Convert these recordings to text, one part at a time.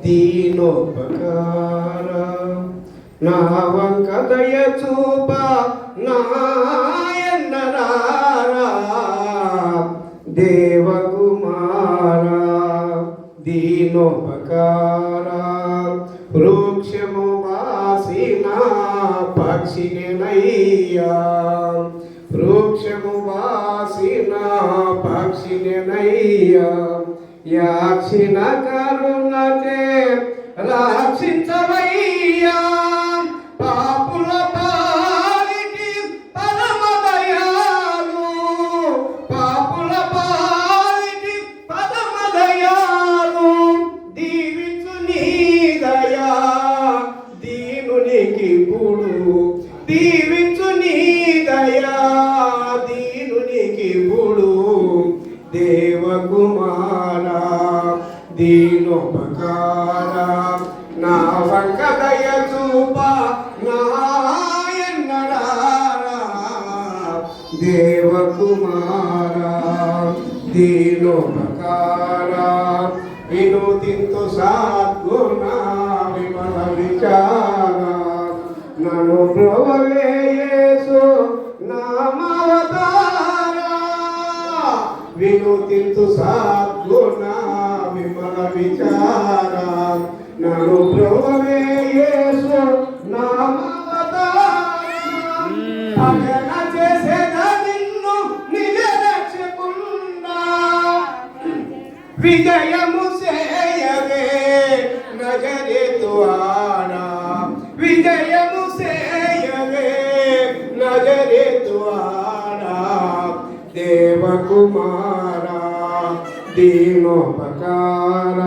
దీనోపకార నా వంక దయ చూప నాయన్నరారా దేవకుమార దీనోపకార వృక్షము వాసిన పక్షినయ్యా వృక్షము వాసిన పక్షినయ్యా యాక్షిణ కరుణచే రక్షించవయ్యా పాపుల పాలిటి పరమ దయాలు పాపుల పాలిటి పరమ దయాలు దీవించు నీ దయా దీనునికి పుడు దీవించు నీ దయా దీనునికి పుడు దేవకుమార దీనోపకార నా వంక దయ చూప నాయన్నరారా దేవకుమార దీనోపకార వినోదింతు సద్గుణ విమల విచార నన్ను బ్రోవే యేసు నామవతార వినోదింతు సద్గుణ విమల విచార నన్ను బ్రోవే యేసు నామవతార భజన చేసేద నిన్ను నిజ రక్షకున్నా విజయము సేయవే నజరేతు ఆడా విజయము సేయవే నజరేతు ఆడా దేవకుమార దీనోపకార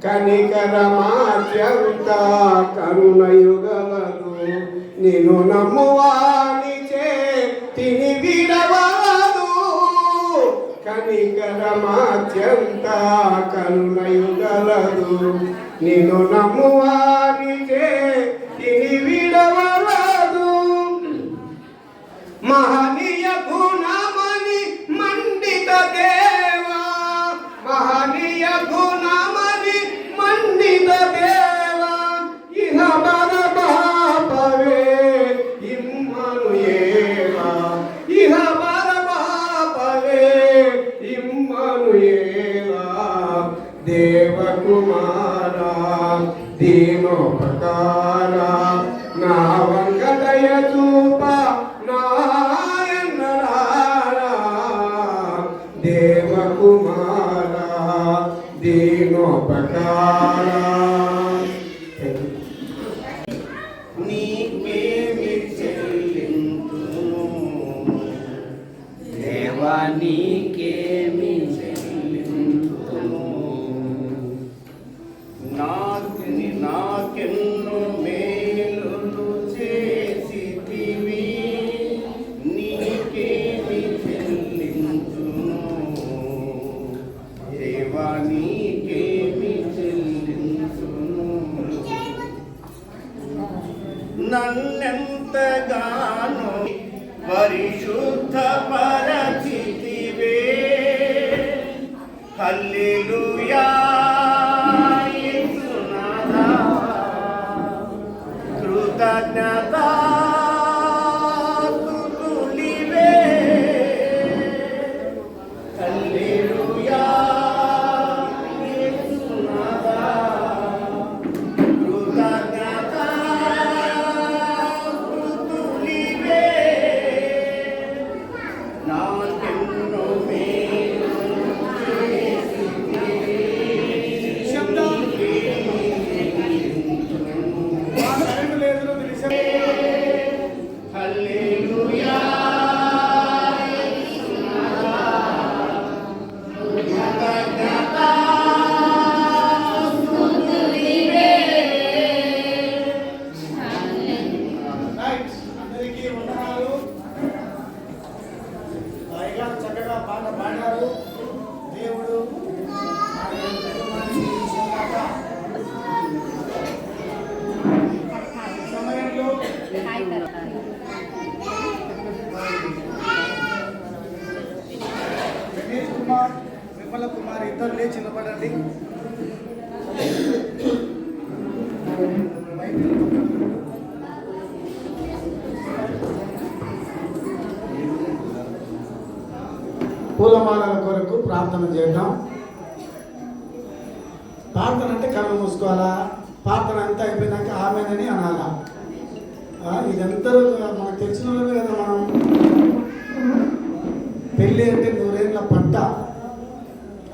కనికరమాద్యంత కరుణయుగలదు నిన్ను నమ్మువానిచే తిని విడవదు కనికరమాద్యంత కరుణయుగలదు నిన్ను నమ్మువానిచే తిని విడవదు మహనీయ గుణమని మండిత దేవా మహనీయ గుణమని మండిత దేవా ఇహ బల బాపవే ఇమ్మనుయేలా ఇహ బల బాపవే ఇమ్మనుయేలా దేవకుమార దీనోపకార నా వంక దయ చూప నాయన్నరారా దేవకుమార దీనోపకార నీకేమి చెల్లింతును దేవా నీకేమి చెల్లింతును నాకెన్నో మేలులు చేసితివి నీకేమి చెల్లింతును దేవా నీకేమి చెల్లింతును నన్నెంతగానో పరిశుద్ధ పరచితివే హల్లెలూయా యేసునాథా కృతజ్ఞతా స్తుతులివే హల్లెలూయా యేసునాథా కృతజ్ఞతా స్తుతులివే నాకెన్నో మేలులు చేసితివి హల్లెలూయా యేసునాథా కృతజ్ఞతా స్తుతులివే అందరికీ వందనాలు పైగా చక్కగా పాట పాడారు దేవుడు సమయంలో గణేష్ కుమార్ విమల కుమార్ ఇద్దరు లేచి నిలబడండి. కొరకు ప్రార్థన చేద్దాం. ప్రార్థన అంటే కళ్ళు మూసుకోవాలా, ప్రార్థన అంతా అయిపోయినాక ఆమెనని అనాలా. ఇదంతా మనకు తెలిసిన వాళ్ళమే కదా. మనం పెళ్ళి అంటే 100 ఏళ్ళ పంట.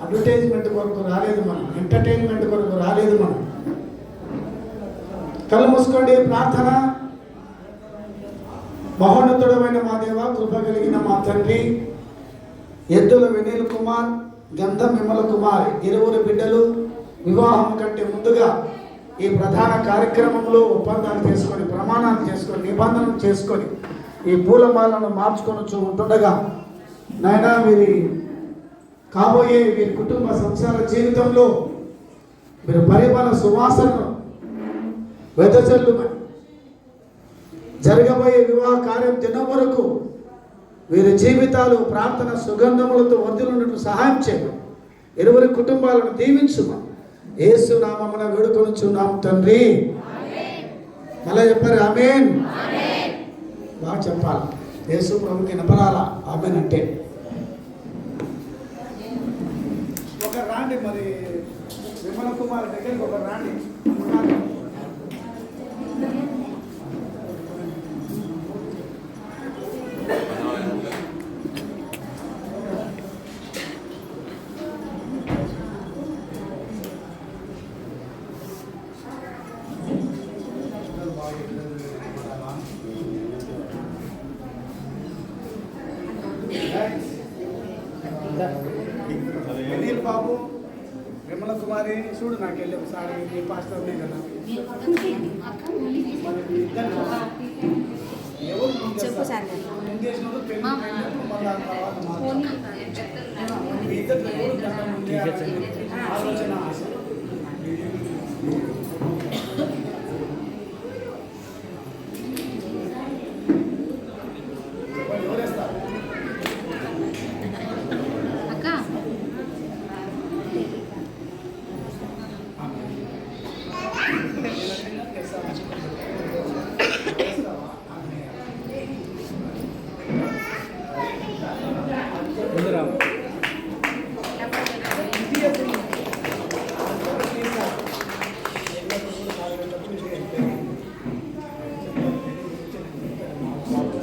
అడ్వర్టైజ్మెంట్ కొరకు రాలేదు మనం, ఎంటర్టైన్మెంట్ కొరకు రాలేదు మనం. కళ్ళు మూసుకోండి, ప్రార్థన. మహోన్నతుడమైన మా దేవ, కృప కలిగిన మా తండ్రి, ఎద్దుల వెన్నెల కుమార్, గంధం విమల కుమార్ 20 బిడ్డలు వివాహం కంటే ముందుగా ఈ ప్రధాన కార్యక్రమంలో ఒప్పందాలు చేసుకొని, ప్రమాణాలు చేసుకొని, నిబంధనలు చేసుకొని ఈ పూలమాలను మార్చుకొని ఉంటుండగా నాయనా, వీరి కాబోయే వీరి కుటుంబ సంసార జీవితంలో మీరు పరిమళ సువాసనను వెదజల్లుమని, జరగబోయే వివాహ కార్యం దినం వరకు వీరి జీవితాలు ప్రార్థన సుగంధములతో వర్ధిల్లుటకు సహాయం చేయమని, 20 కుటుంబాలను దీవించుమని యేసు నామమున వేడుకొనుచున్నాం తండ్రి. మళ్ళీ చెప్పారు ఆమేన్. బాగా చెప్పాలి, యేసు ప్రభుకి వినపరాలా ఆమేన్ అంటే. ఒక రాండి మరి విమల కుమార్ దగ్గరికి ఒక రాండి. అనిల్ బాబు, విమల కుమారి చూడు, నాకు వెళ్ళి ఒకసారి మీ పాస్టర్ కదా ఎవరు ముందేసినప్పుడు పెళ్లి మళ్ళీ తర్వాత ఆలోచన ఆశ.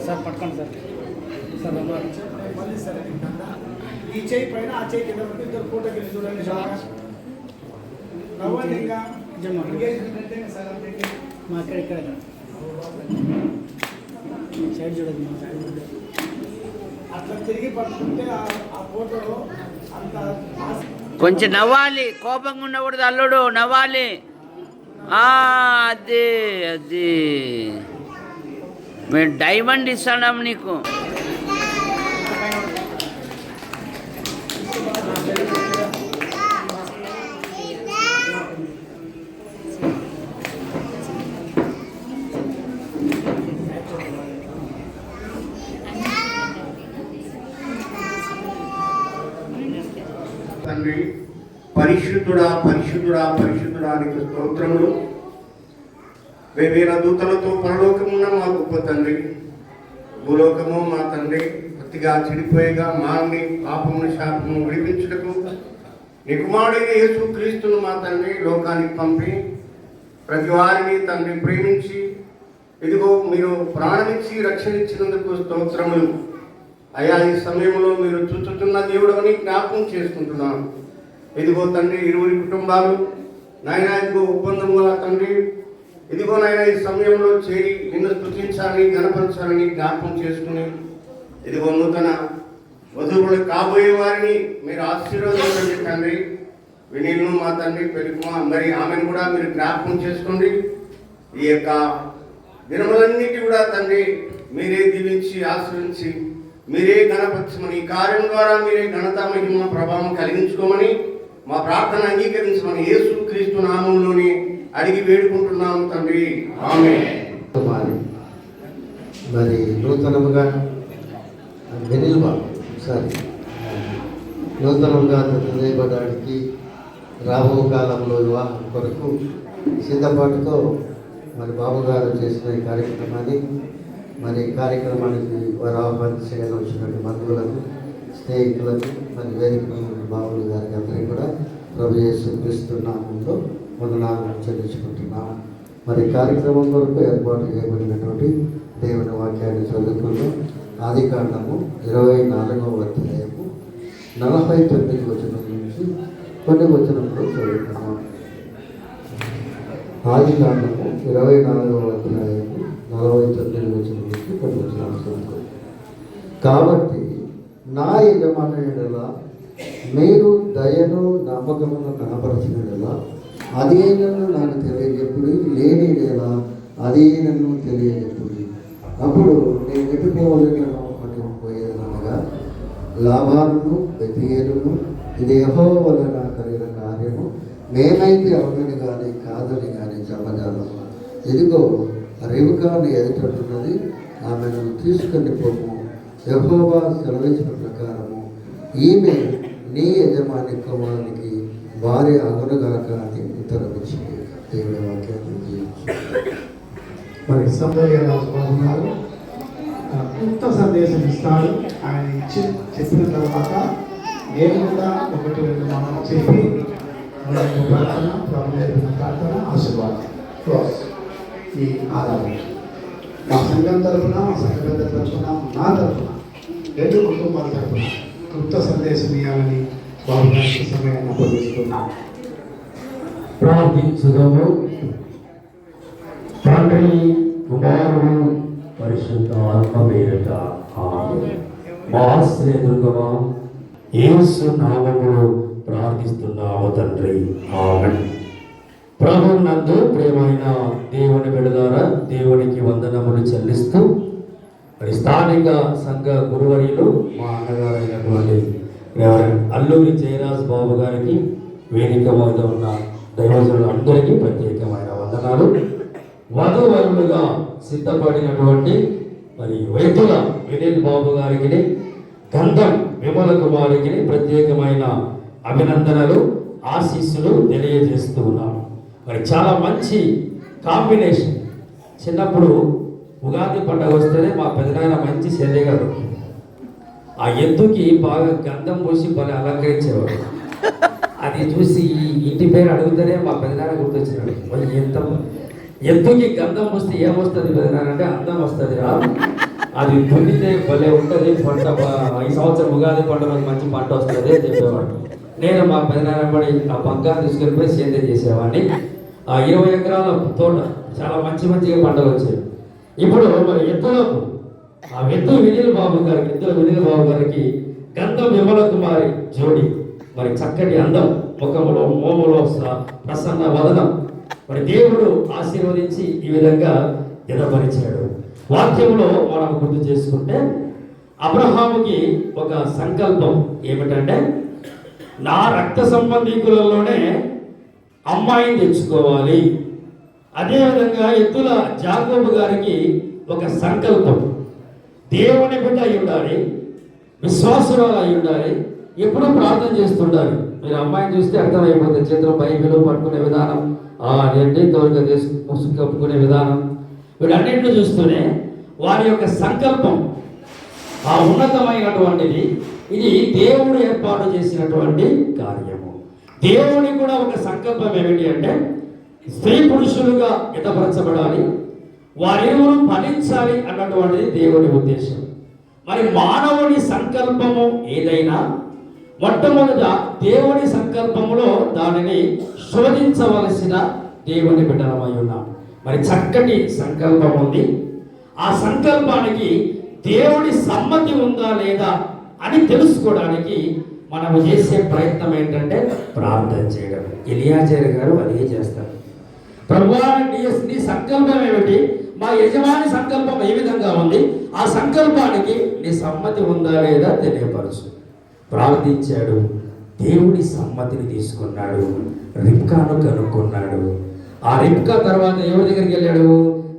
సార్ పట్టుకోండి సార్ మళ్ళీ సరే, ఈ చేయి పైన ఆ చేయి కింద ఉంటే ఇద్దరు ఫోటోకి వెళ్ళి చూడండి. నవ్వండి. ఇంకా మా ఇక్కడ సైడ్ చూడదు, మా సైడ్ చూడదు. అట్లా తిరిగి పట్టుకుంటే ఆ ఫోటో అంత కొంచెం నవ్వాలి, కోపంగా ఉండకూడదు. అల్లుడు నవ్వాలి. అది అది మేము డైమండ్ ఇస్తున్నాం నీకు. తండ్రి, పరిశుద్ధుడా పరిశుద్ధుడా పరిశుద్ధుడా నీకు స్తోత్రములు. వేవేల దూతలతో పరలోకమున్న మా గొప్ప తండ్రి, భూలోకము మా తండ్రి అతిగా చెడిపోయేగా మాని పాపమును శాపమును విడిపించుటకు నీ కుమారుడైన యేసు క్రీస్తును మా తండ్రి లోకానికి పంపి ప్రతి వారిని తండ్రి ప్రేమించి ఇదిగో మీరు ప్రాణమిచ్చి రక్షణించినందుకు స్తోత్రములు. అయా, ఈ సమయంలో మీరు చూచుతున్న దేవుడని జ్ఞాపకం చేసుకుంటున్నాను. ఇదిగో తండ్రి 20 కుటుంబాలు నాయన ఇదిగో ఒప్పందముగా తండ్రి ఇదిగో నాయన ఈ సమయంలో చేరి నిన్ను స్తుతించాలని గణపరచాలని జ్ఞాపకం చేసుకుని ఇదిగో నూతన వధువులు కాబోయే వారిని మీరు ఆశీర్వదించండి తండ్రి. వినీల్ను మా తండ్రి పెరుగుమా మరి ఆమెను కూడా మీరు జ్ఞాపకం చేసుకోండి. ఈ యొక్క దినములన్నిటి కూడా తండ్రి మీరే దీవించి ఆశ్రయించి మీరే గణపరచమని, ఈ కార్యం ద్వారా మీరే ఘనత మహిమ ప్రభావం కలిగించుకోమని, మా ప్రార్థన అంగీకరించమని యేసు క్రీస్తు నామంలోని అడిగి వేడుకుంటున్నాము తండ్రి, ఆమేన్. మరి నూతనముగా నూతనంగా తెలియబడడానికి రాబో కాలంలో వివాహం కొరకు సిద్ధపాటుతో మరి బాబుగారు చేసిన ఈ కార్యక్రమాన్ని మరి కార్యక్రమానికి వారు ఆహ్వానించగా వచ్చినటువంటి బంధువులకు స్నేహితులకి మరి వేదిక బాబులు గారికి అందరికీ కూడా ప్రభు యేసు క్రీస్తు నామంలో వందనాలు చెల్లించుకుంటున్నాము. మరి కార్యక్రమం కొరకు ఏర్పాటు చేయబడినటువంటి దేవుని వాక్యాన్ని చదువుకుంటూ ఆదికాండము 24వ అధ్యాయము 49 వచనం నుంచి కొన్ని వచనములు చదువుతున్నాము. ఆదికాండము 24వ అధ్యాయము 49 వచనం నుంచి కొన్ని వచనాలు చదువుకుంటాం. కాబట్టి నా యజమానుల మీరు దయను నమ్మకమును కనపరచినలా అదే నన్ను నాకు తెలియజెప్పుడు, లేని ఎలా అదే నన్ను తెలియజెప్పుడు. అప్పుడు నేను ఎటుకోవలను పోయేదనగా లాభాలను బెతీయేలును ఇది యెహోవా వలన కలిగిన కార్యము, మేమైతే అవునని కానీ కాదని కానీ చెప్పగలము. ఇదిగో రిబకాను ఎదుటట్టున్నది, ఆమెను తీసుకొని పోము. యెహోవా సెలవించిన ప్రకారము ఈమె నీ యజమాని కుమారునికి భార్య అగునుగాక అని ఉత్తరమిచ్చి దేవుని వాక్యాన్ని మరి సౌందర్యరాజు బాబు గారు క్లుప్త సందేశం ఇస్తాడు. ఆయన చెప్పిన తర్వాత నేను కూడా 1-2 మాటలు చెప్పి ప్రార్థన, ప్రభు నేర్పిన ప్రార్థన, ఆశీర్వాదం క్లోజ్ ఈ ఆరాధన. మా సంఘం తరఫున, మా సంఘ పెద్ద తరఫున, నా తరఫున, 2 కుటుంబాల తరఫున క్లుప్త సందేశం ఇవ్వాలని బాబు గారికి సమయాన్ని అప్పగిస్తున్నాను. ప్రార్థించుదాము. తండ్రి, కుమారుడు, పరిశుద్ధ ఆత్మ పేరిట ఆమేన్. మా ఆశ్రయదుర్గమా యేసు నామములో ప్రార్థిస్తున్నాము తండ్రి, ఆమేన్. ప్రభువునందు ప్రియమైన దేవుని బిడ్డలారా, దేవునికి వందనములు చెల్లిస్తూ మరి స్థానిక సంఘ గురువర్యులు మా అన్నగారైనటువంటి అల్లూరి జయరాజ్ బాబు గారికి, వేదిక మీద ఉన్న దైవజనులు అందరికీ ప్రత్యేకమైన వందనాలు. వధువరులుగా సిద్ధపడినటువంటి మరి వైద్యుల వినీల్ బాబు గారికి, గంధం విమల కుమారికి ప్రత్యేకమైన అభినందనలు, ఆశీస్సులు తెలియజేస్తూ ఉన్నాము. మరి చాలా మంచి కాంబినేషన్. చిన్నప్పుడు ఉగాది పండుగ వస్తేనే మా పెదనాయన మంచి సేదగాడు. ఆ ఎద్దుకి బాగా గంధం పోసి భలే అలంకరించేవాడు. అది చూసి ఇంటి పేరు అడిగితేనే మా పెదనాన్న గుర్తొచ్చినాడు. మరి ఎద్దుకి గంధం పోస్తే ఏమొస్తుంది పెదనాన్న అంటే అందం వస్తుంది రా, అది దున్నితే భలే ఉంటుంది పంట, ఈ సంవత్సరం ఉగాది పండుగ మంచి పంట వస్తుంది అని చెప్పేవాడు. నేను మా పెదనాన్న పడి ఆ పంకాన్ని తీసుకొని పోయి సేద్యం చేసేవాడిని. ఆ 20 ఎకరాల తోట చాలా మంచిగా పంటలు వచ్చాయి. ఇప్పుడు మరి ఎద్దులకు ఆ ఎద్దుల వినీల్ బాబు గారికి గంధం విమల కుమారి జోడి మరి చక్కటి అందం, ముఖములో మోములో ప్రసన్న వదనం. మరి దేవుడు ఆశీర్వదించి ఈ విధంగా దినపరిచాడు. వాక్యంలో మనం గుర్తు చేసుకుంటే అబ్రహాముకి ఒక సంకల్పం ఏమిటంటే, నా రక్త సంబంధికులలోనే అమ్మాయిని తెచ్చుకోవాలి. అదేవిధంగా ఎద్దుల యాకోబు గారికి ఒక సంకల్పం, దేవుని బిడ్డ అయి ఉండాలి, విశ్వాసురాలు అయి ఉండాలి, ఎప్పుడూ ప్రార్థన చేస్తుండాలి. మీరు అమ్మాయిని చూస్తే అర్థమైపోతుంది. చేతిలో బైబిల్ పట్టుకునే విధానం, ఏంటి తోలుగా ముసుగు కప్పుకునే విధానం, వీటన్నింటిని చూస్తూనే వారి యొక్క సంకల్పం ఆ ఉన్నతమైనటువంటిది. ఇది దేవుడు ఏర్పాటు చేసినటువంటి కార్యము. దేవుని కూడా ఒక సంకల్పం ఏమిటి అంటే, స్త్రీ పురుషులుగా ఎతపరచబడాలి, వారిరువురు ఫలించాలి అన్నటువంటిది దేవుని ఉద్దేశం. మరి మానవుని సంకల్పము ఏదైనా మొట్టమొదట దేవుని సంకల్పములో దానిని శోధించవలసిన దేవుని బిడ్డలమై ఉన్నాం. మరి చక్కటి సంకల్పం ఉంది. ఆ సంకల్పానికి దేవుని సమ్మతి ఉందా లేదా అని తెలుసుకోవడానికి మనము చేసే ప్రయత్నం ఏంటంటే ప్రార్థన చేయడం. ఎలియాజర్ గారు అదే చేస్తారు. ప్రభువా, నీ సంకల్పం ఏమిటి, మా యజమాని సంకల్పం ఏ విధంగా ఉంది, ఆ సంకల్పానికి నీ సమ్మతి ఉందా లేదా తెలియపరచు. ప్రార్థించాడు, దేవుడి సమ్మతిని తీసుకున్నాడు, రిబ్కాను కనుక్కున్నాడు. ఆ రిబ్కా తర్వాత ఎవరి దగ్గరికి వెళ్ళాడు?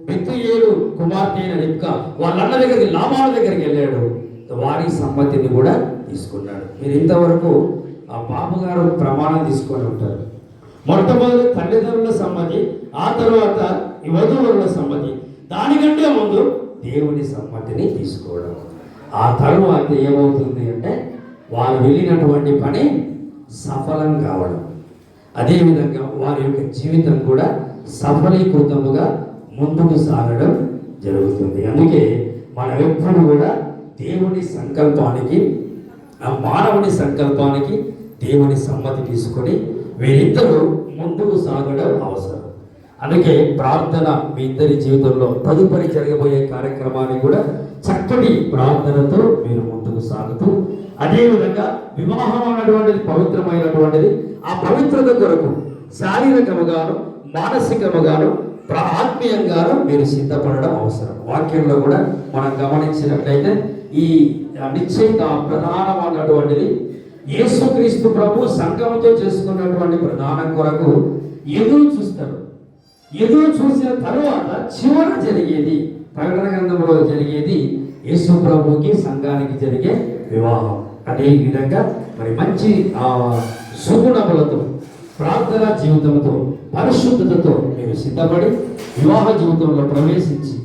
బెతూయేలు కుమార్తె అయిన రిబ్కా వాళ్ళన్న దగ్గరికి, లాబాను దగ్గరికి వెళ్ళాడు. వారి సమ్మతిని కూడా తీసుకున్నాడు. మీరు ఇంతవరకు ఆ బాబు గారు ప్రమాణం తీసుకొని ఉంటారు. మొట్టమొదటి తల్లిదండ్రుల సమ్మతి, ఆ తర్వాత ఈ వధువుల సమ్మతి, దానికంటే ముందు దేవుని సమ్మతిని తీసుకోవడం. ఆ తరువాత ఏమవుతుంది అంటే వారు వెళ్ళినటువంటి పని సఫలం కావడం, అదేవిధంగా వారి యొక్క జీవితం కూడా సఫలీకృతముగా ముందుకు సాగడం జరుగుతుంది. అందుకే మనం ఎప్పుడు కూడా దేవుని సంకల్పానికి, ఆ మానవుని సంకల్పానికి దేవుని సమ్మతి తీసుకొని వీరిద్దరూ ముందుకు సాగడం అవసరం. అందుకే ప్రార్థన మీ ఇద్దరి జీవితంలో తదుపరి జరగబోయే కార్యక్రమాన్ని కూడా చక్కటి ప్రార్థనతో మీరు ముందుకు సాగుతూ, అదేవిధంగా వివాహం అన్నటువంటిది పవిత్రమైనటువంటిది. ఆ పవిత్రత కొరకు శారీరకముగాను మానసికముగాను ఆత్మీయంగాను మీరు సిద్ధపడడం అవసరం. వాక్యంలో కూడా మనం గమనించినట్లయితే ఈ నిశ్చయిత ప్రధానమైనటువంటిది యేసుక్రీస్తు ప్రభు సంఘంతో చేసుకున్నటువంటి ప్రధానం కొరకు ఎదురు చూస్తారు. ఎదురు చూసిన తరువాత చివర జరిగేది, ప్రకటన గ్రంథంలో జరిగేది యేసు ప్రభుకి సంఘానికి జరిగే వివాహం. అదే విధంగా మరి మంచి సుగుణములతో, ప్రార్థన జీవితంతో, పరిశుద్ధతతో మీరు సిద్ధపడి వివాహ జీవితంలో ప్రవేశించి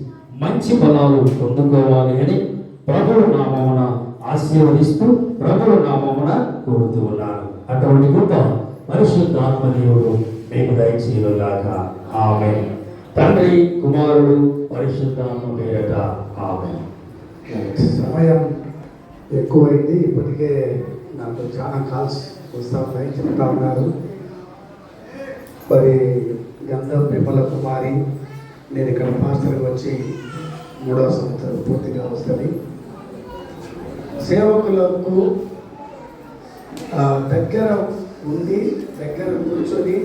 మంచి ఫలాలు పొందుకోవాలి అని ప్రభువు నామమున ఆశీర్వదిస్తూ ప్రభువు నామమున కోరుతూ ఉన్నాను. అటువంటి గొప్ప పరిశుద్ధాత్మ దేవుడు మీకు దయచేయుగాక. ఆమేన్. తండ్రి, కుమారుడు, పరిశుద్ధాత్మ పేరట ఆమేన్. సమయం ఎక్కువైంది. ఇప్పటికే నాకు చాలా కాల్స్ వస్తూ ఉన్నాయి, చెప్తా ఉన్నారు. మరి గంధం విమల కుమారి, నేను ఇక్కడ పాస్టర్కి వచ్చి 3వ సంవత్సరం పూర్తిగా వస్తుంది. సేవకులకు దగ్గర ఉండి, దగ్గర కూర్చొని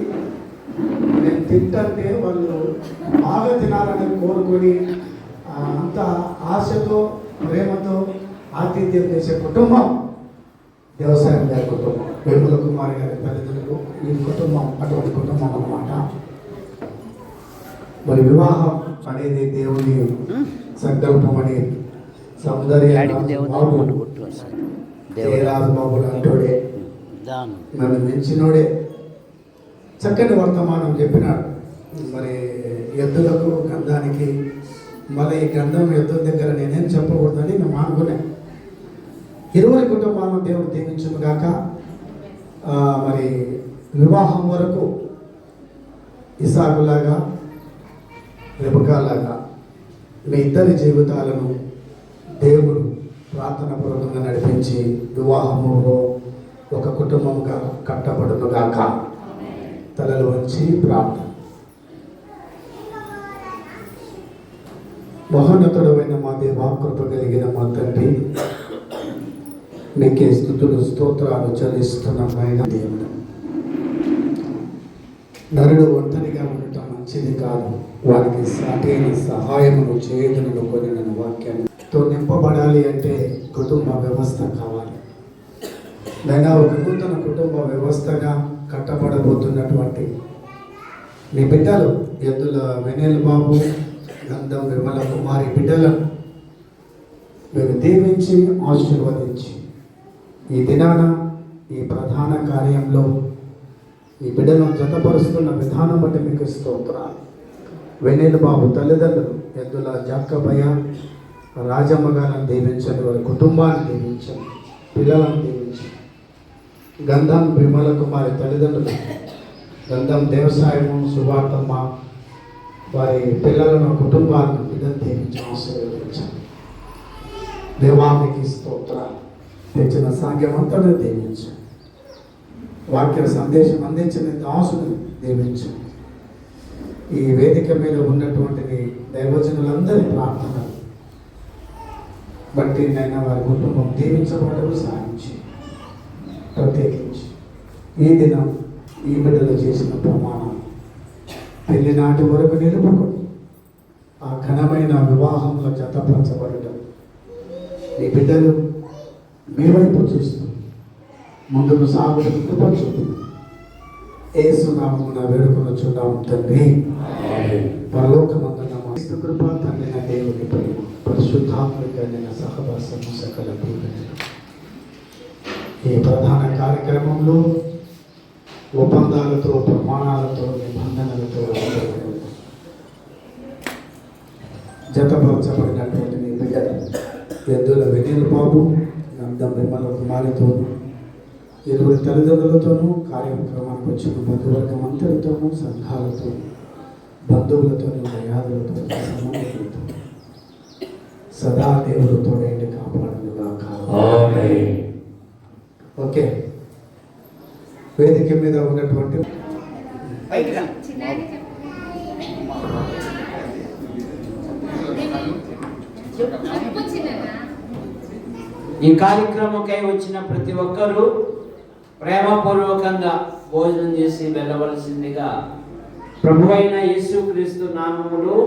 నేను తింటే వాళ్ళు బాగా తినాలని కోరుకొని అంత ఆశతో, ప్రేమతో ఆతిథ్యం చేసే కుటుంబం వ్యవసాయం గారి కుటుంబం, విమల కుమారి గారి తల్లిదండ్రులు, ఈ కుటుంబం అటువంటి కుటుంబం అన్నమాట. మరి వివాహం అనేది దేవుని సంకల్పం అని సౌందర్య జయరాజు బాబు అంటోడే, నన్ను మించినోడే చక్కటి వర్తమానం చెప్పినాడు. మరి ఎద్దులకు గంధానికి, మళ్ళీ ఈ గంధం ఎద్దుల దగ్గర నేనేం చెప్పకూడదని మేము అనుకున్నాను. ఇరువురి కుటుంబాలను దేవుడు దీవించును గాక. మరి వివాహం వరకు ఇసాకులాగా, రెబకాలాగా మీ ఇద్దరి జీవితాలను దేవుడు ప్రార్థన పూర్వకంగా నడిపించి వివాహములో ఒక కుటుంబంగా కట్టబడును గాక. తలలు వంచి ప్రార్థన. మహోన్నతుడమైన మా దేవా, కృప కలిగిన మా తండ్రి, మీకే స్తుతులు స్తోత్రాలు చెల్లిస్తున్నామైన దేవుడు. నరుడు ఒంటరిగా ఉండటం మంచిది కాదు, వారికి సాటైన సహాయమును చేయదును కొనిన వాక్యంతో నింపబడాలి అంటే కుటుంబ వ్యవస్థ కావాలి. లేదా ఒక నూతన కుటుంబ వ్యవస్థగా కట్టబడబోతున్నటువంటి మీ బిడ్డలు ఎద్దుల వెనేలు బాబు, గంధం విమల కుమారి బిడ్డలను మీరు దీవించి ఆశీర్వదించి ఈ దినాన ఈ ప్రధాన కార్యంలో ఈ బిడ్డలను జతపరుస్తున్న విధానం బట్టి మీకు స్తోత్రాలు. వెనేలు బాబు తల్లిదండ్రులు ఎద్దుల జాక్కబయ్య, రాజమ్మ గారిని దీవించండి, వారి కుటుంబాన్ని దీవించండి, పిల్లలను దీవించండి. గంధం విమల కుమారి తల్లిదండ్రులు గంధం దేవసాయము, సువార్తమ్మ, వారి పిల్లలను, కుటుంబాలను బిడ్డలు దీవించి ఆశీర్వదించండి. దేవానికి స్తోత్రాలు. తెచ్చిన సాంగ్యమంతా దీవించండి. వాక్య సందేశం అందించిన దాసుని దీవించండి. ఈ వేదిక మీద ఉన్నటువంటి దైవజనులందరి ప్రార్థనలు బట్టి నైనా వారి కుటుంబం దీవించబడవు సాధించి, ప్రత్యేకించి ఈ దినం ఈ బిడ్డలు చేసిన ప్రమాణం పెళ్లి నాటి వరకు నిలుపుకొని ఆ ఘనమైన వివాహంలో జతపరచబడటం ఈ బిడ్డలు మీ వైపు చూస్తూ ముందుకు సాగుతూ కృపచూపుతుంది. యేసు నామమున వేడుకొనుచున్నాము తండ్రి. పరలోకమందున్న మా యేసు కృప, తండ్రి నా దేవుని ప్రేమ, పరిశుద్ధాత్మక సహవాసము సకల దీవెనలు ఈ ప్రధాన కార్యక్రమంలో ఒప్పందాలతో, ప్రమాణాలతో, నిబంధనలతో జతపరచబడినటువంటి మీ బిడ్డలు ఎద్దుల వెనేలు బాబు, గంధం విమల కుమారితో ఇరువురి తల్లిదండ్రులతోనూ కార్యక్రమానికి వచ్చిన బంధువర్గం అంతటితోనూ సంఘాలతో బంధువులతో వ్యాధులతో సమూహంతో సదా దేవుడు తోడేంటి కాపాడుగాక. ఓకే, వేదిక మీద ఉన్నటువంటి ఈ కార్యక్రమంకై వచ్చిన ప్రతి ఒక్కరూ ప్రేమపూర్వకంగా భోజనం చేసి వెళ్ళవలసిందిగా ప్రభువైన యేసుక్రీస్తు నామములో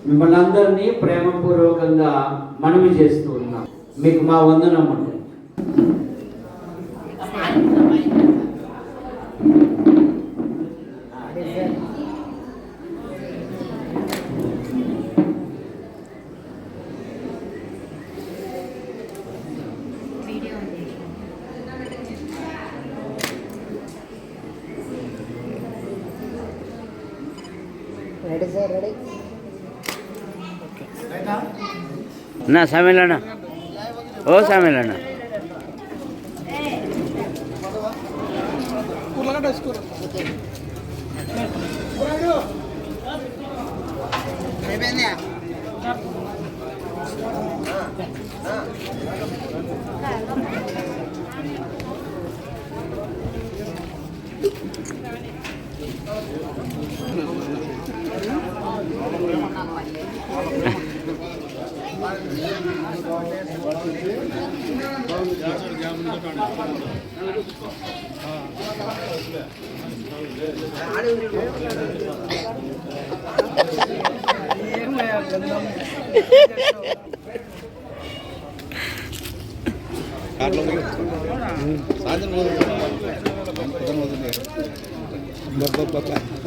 మిమ్మల్ని అందరినీ ప్రేమపూర్వకంగా మనవి చేస్తూ ఉన్నాం. మీకు మా వందనములు. నా సమయలనా ఓ సమయలనా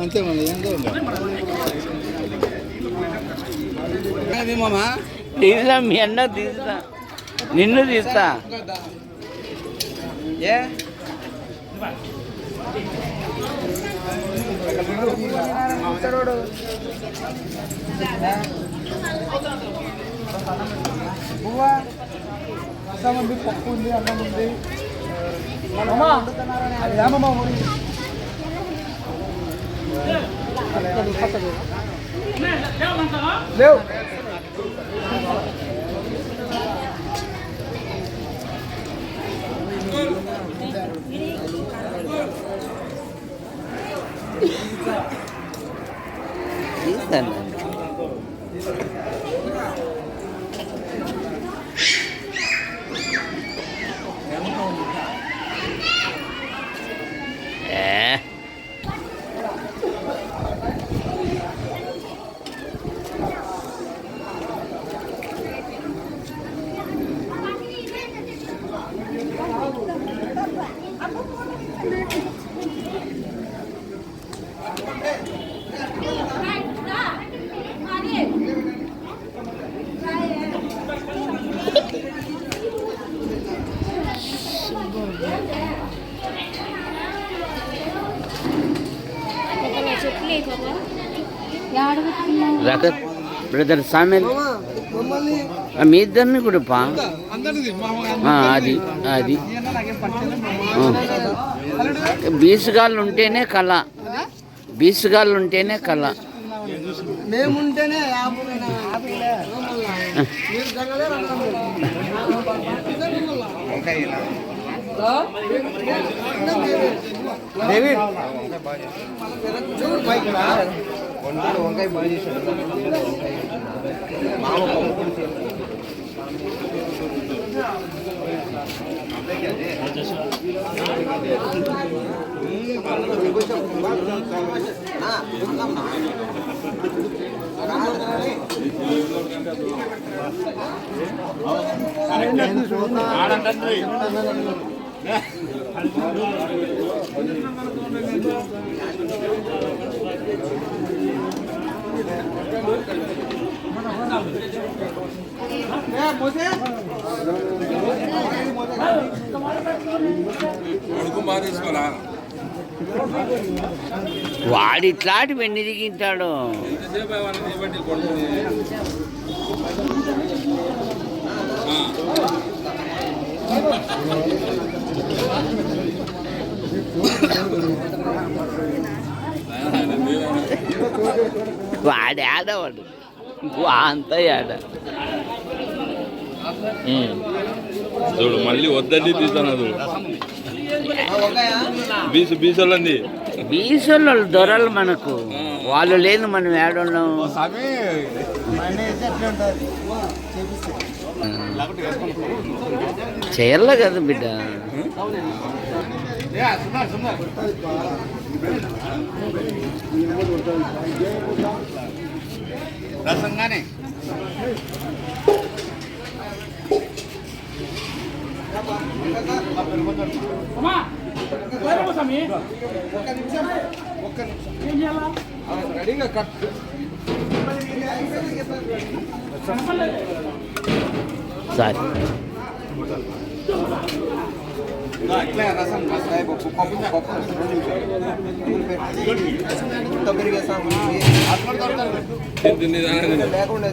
అంతే మళ్ళీ ఏందో తీస్తా, మీ అన్న తీస్తా, నిన్ను తీస్తా. ఏ పప్పు ఉంది, అన్నం ఉంది. లేవు తీస్తాను. రకత్ బ్రదర్ సామెల్ మీ ఇద్దరిని కూడా పా అది అది బీసుగాళ్ళు ఉంటేనే కళ, బీసుగాళ్ళు ఉంటేనే కళ. మేముంటేనే వంకాయ బాగా చేశాడు. వాడు ఇట్లాంటి వెన్ని దిగింటాడు. వాడు ఆడవాడు అంతా ఆడ చూడు మళ్ళీ వద్దండి తీస్తాను చూడు బీసోళ్ళంది బీసోళ్ళు దొరలు మనకు వాళ్ళు లేదు మనం ఏడున్నాం చేయాల కదా బిడ్డ రసంగానే రెడీగా కట్ సారీ ఇట్లా రసం పప్పు పెరిగేస్తాం లేకుండా